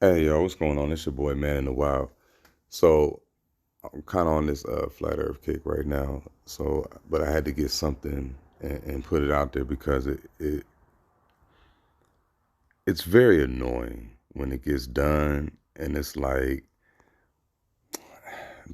Hey yo, what's going on? It's your boy Man in the Wild. So I'm kind of on this flat Earth kick right now. So, but I had to get something and put it out there because it's very annoying when it gets done, and it's like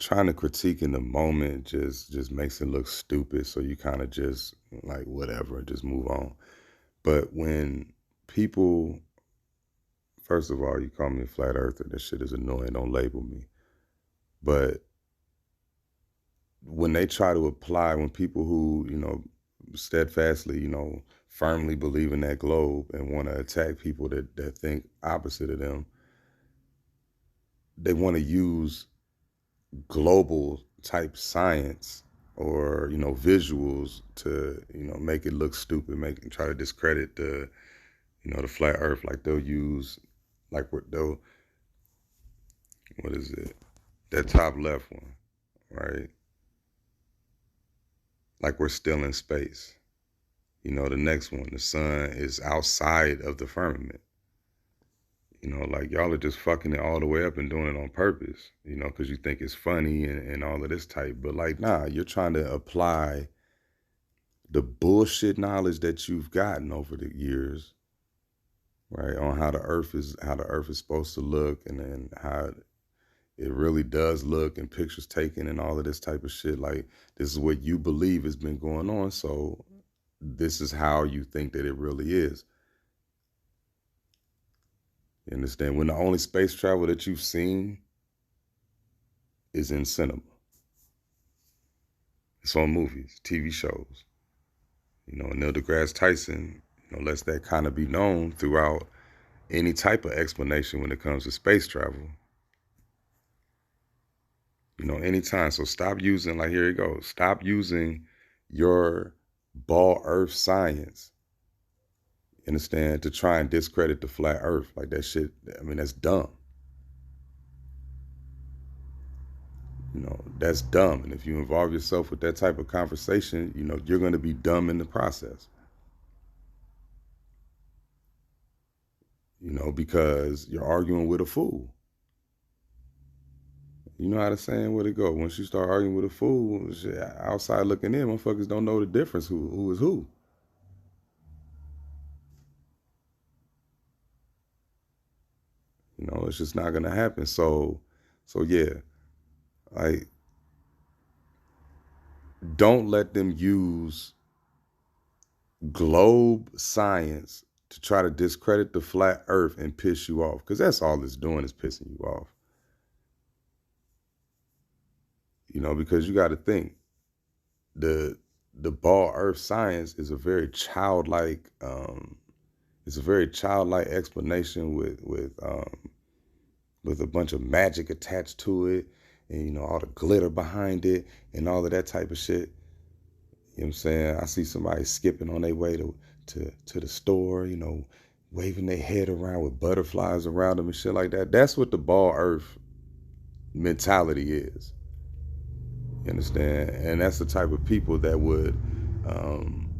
trying to critique in the moment just makes it look stupid. So you kind of just like whatever, just move on. But when people, first of all, you call me a flat earther, that shit is annoying. Don't label me. But when they try to apply, when people who, steadfastly, firmly believe in that globe and want to attack people that think opposite of them, they want to use global type science or, visuals to, make it look stupid, try to discredit the flat earth. Like they'll use, what is it? That top left one, right? Like we're still in space. The next one, the sun is outside of the firmament. Like y'all are just fucking it all the way up and doing it on purpose, because you think it's funny and all of this type. But like, nah, you're trying to apply the bullshit knowledge that you've gotten over the years, right, on how the earth is supposed to look and how it really does look and pictures taken and all of this type of shit. Like this is what you believe has been going on. So this is how you think that it really is. You understand? When the only space travel that you've seen is in cinema, it's on movies, TV shows. Neil deGrasse Tyson, lets that kind of be known throughout any type of explanation when it comes to space travel. Anytime. So stop using, like, here you go. Stop using your ball earth science, understand, to try and discredit the flat earth. Like that shit, I mean, that's dumb. That's dumb. And if you involve yourself with that type of conversation, you're going to be dumb in the process, because you're arguing with a fool. You know how the saying would it go? Once you start arguing with a fool, shit, outside looking in, motherfuckers don't know the difference who is who. It's just not gonna happen. So yeah, like don't let them use globe science to try to discredit the flat earth and piss you off. Because that's all it's doing is pissing you off. Because you gotta think, the the ball earth science is a very childlike it's a very childlike explanation with a bunch of magic attached to it, and all the glitter behind it and all of that type of shit. You know what I'm saying? I see somebody skipping on their way to the store, waving their head around with butterflies around them and shit like that. That's what the ball earth mentality is. You understand? And that's the type of people that would um,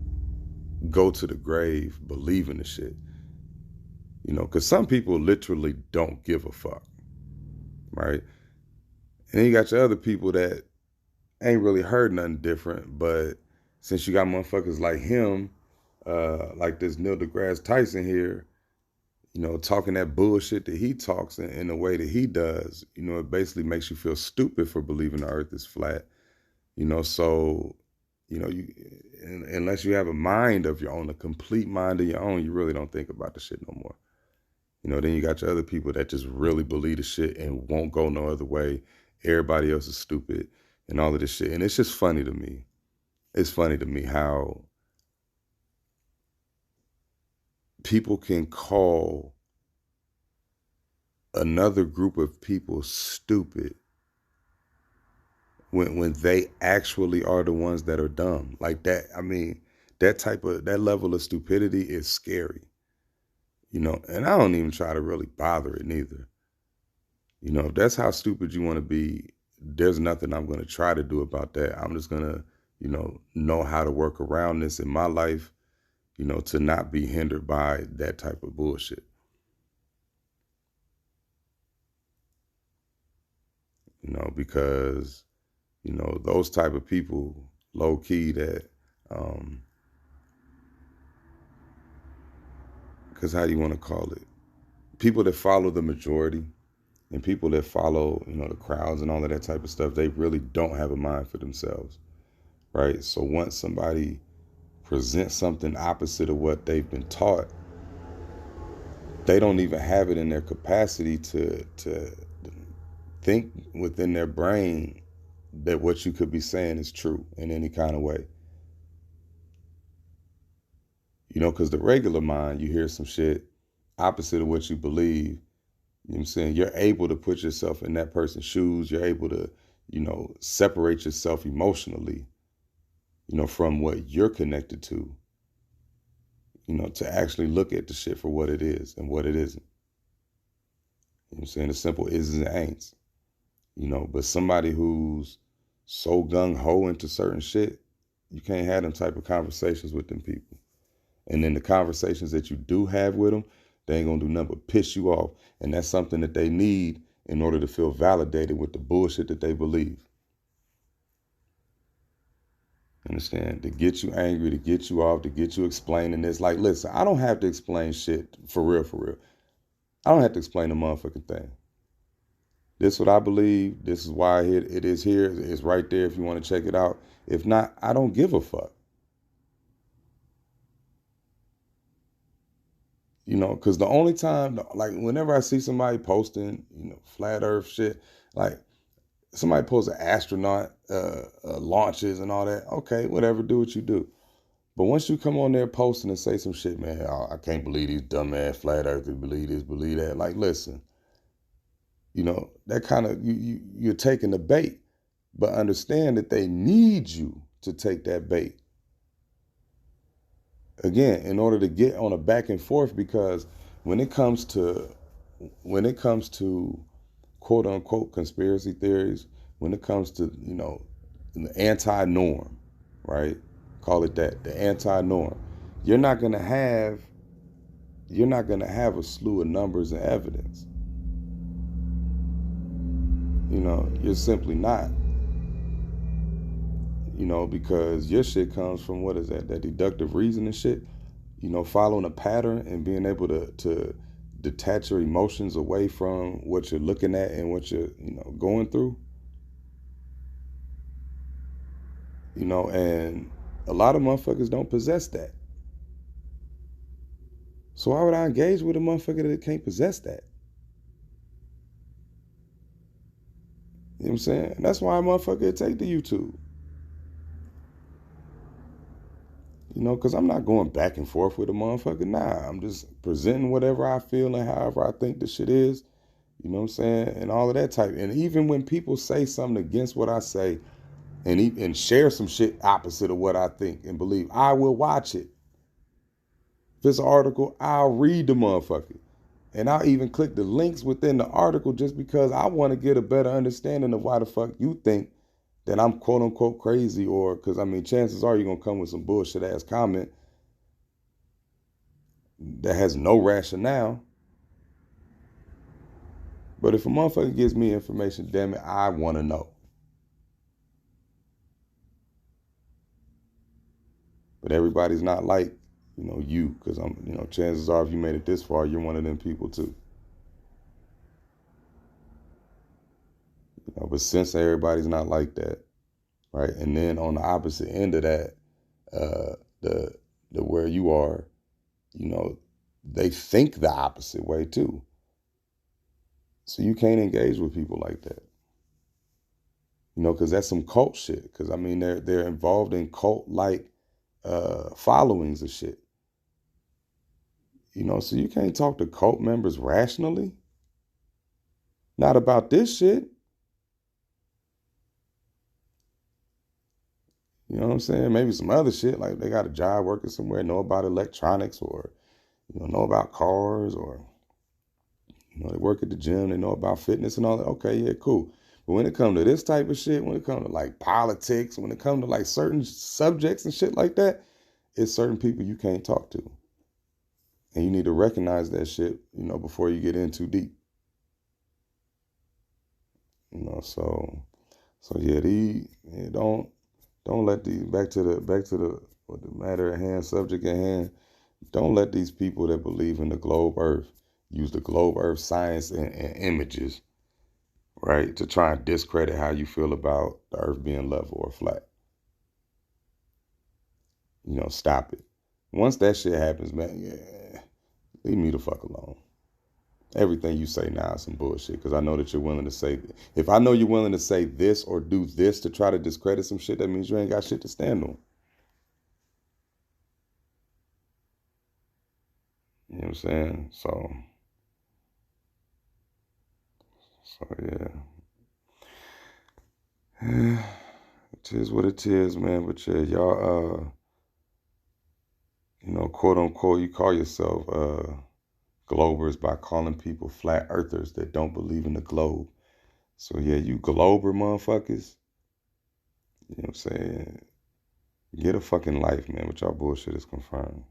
go to the grave believing the shit. Because some people literally don't give a fuck, right? And then you got your other people that ain't really heard nothing different, but since you got motherfuckers like him, like this Neil deGrasse Tyson here, talking that bullshit that he talks in the way that he does, it basically makes you feel stupid for believing the earth is flat. So, you unless you have a mind of your own, a complete mind of your own, you really don't think about the shit no more. Then you got your other people that just really believe the shit and won't go no other way. Everybody else is stupid and all of this shit. And it's just funny to me. It's funny to me how people can call another group of people stupid when they actually are the ones that are dumb. Like that, I mean, that level of stupidity is scary. And I don't even try to really bother it neither. If that's how stupid you want to be, there's nothing I'm going to try to do about that. I'm just going to, know how to work around this in my life, to not be hindered by that type of bullshit. because, those type of people, low key that, because how do you want to call it? People that follow the majority and people that follow, the crowds and all of that type of stuff, they really don't have a mind for themselves, right? So once somebody presents something opposite of what they've been taught, they don't even have it in their capacity to think within their brain that what you could be saying is true in any kind of way. Because the regular mind, you hear some shit opposite of what you believe. You know what I'm saying? You're able to put yourself in that person's shoes. You're able to, separate yourself emotionally, from what you're connected to actually look at the shit for what it is and what it isn't. You know what I'm saying? The simple is's and ain'ts. But somebody who's so gung-ho into certain shit, you can't have them type of conversations with them people. And then the conversations that you do have with them, they ain't gonna do nothing but piss you off. And that's something that they need in order to feel validated with the bullshit that they believe. Understand? To get you angry, to get you off, to get you explaining this. Like, listen, I don't have to explain shit for real, for real. I don't have to explain the motherfucking thing. This is what I believe. This is why it is here. It's right there if you want to check it out. If not, I don't give a fuck. Because the only time, like, whenever I see somebody posting, flat earth shit, like, somebody posts an astronaut launches and all that, okay, whatever, do what you do. But once you come on there posting and say some shit, man, I can't believe these dumbass flat earthers believe this, believe that. Like, listen, that kind of, you're taking the bait, but understand that they need you to take that bait. Again, in order to get on a back and forth, because when it comes to quote unquote conspiracy theories, when it comes to, the anti-norm, right? Call it that, the anti-norm. You're not gonna have a slew of numbers and evidence. You're simply not. Because your shit comes from, what is that deductive reasoning shit, following a pattern and being able to detach your emotions away from what you're looking at and what you're, going through. And a lot of motherfuckers don't possess that. So why would I engage with a motherfucker that can't possess that? You know what I'm saying? And that's why a motherfucker take to YouTube. Because I'm not going back and forth with a motherfucker. Nah, I'm just presenting whatever I feel and however I think the shit is. You know what I'm saying? And all of that type. And even when people say something against what I say and share some shit opposite of what I think and believe, I will watch it. If it's an article, I'll read the motherfucker. And I'll even click the links within the article just because I want to get a better understanding of why the fuck you think that I'm quote unquote crazy, or because chances are you're going to come with some bullshit ass comment that has no rationale. But if a motherfucker gives me information, damn it, I want to know. But everybody's not like, you, because chances are if you made it this far, you're one of them people too. But since everybody's not like that, right? And then on the opposite end of that, the where you are, they think the opposite way too. So you can't engage with people like that. Because that's some cult shit. Because they're involved in cult like followings of shit. So you can't talk to cult members rationally. Not about this shit. You know what I'm saying? Maybe some other shit, like they got a job working somewhere, know about electronics, or know about cars, or they work at the gym, they know about fitness and all that. Okay, yeah, cool. But when it comes to this type of shit, when it comes to like politics, when it comes to like certain subjects and shit like that, it's certain people you can't talk to. And you need to recognize that shit, before you get in too deep. So yeah, don't let these back to the what the matter at hand, subject at hand. Don't let these people that believe in the globe Earth use the globe Earth science and images, right, to try and discredit how you feel about the Earth being level or flat. Stop it. Once that shit happens, man, yeah, leave me the fuck alone. Everything you say now is some bullshit because I know that you're willing to say. If I know you're willing to say this or do this to try to discredit some shit, that means you ain't got shit to stand on. You know what I'm saying? So yeah. It is what it is, man. But yeah, y'all, quote unquote, you call yourself globers by calling people flat earthers that don't believe in the globe. So yeah, you glober motherfuckers. You know what I'm saying? Get a fucking life, man. But y'all bullshit is confirmed.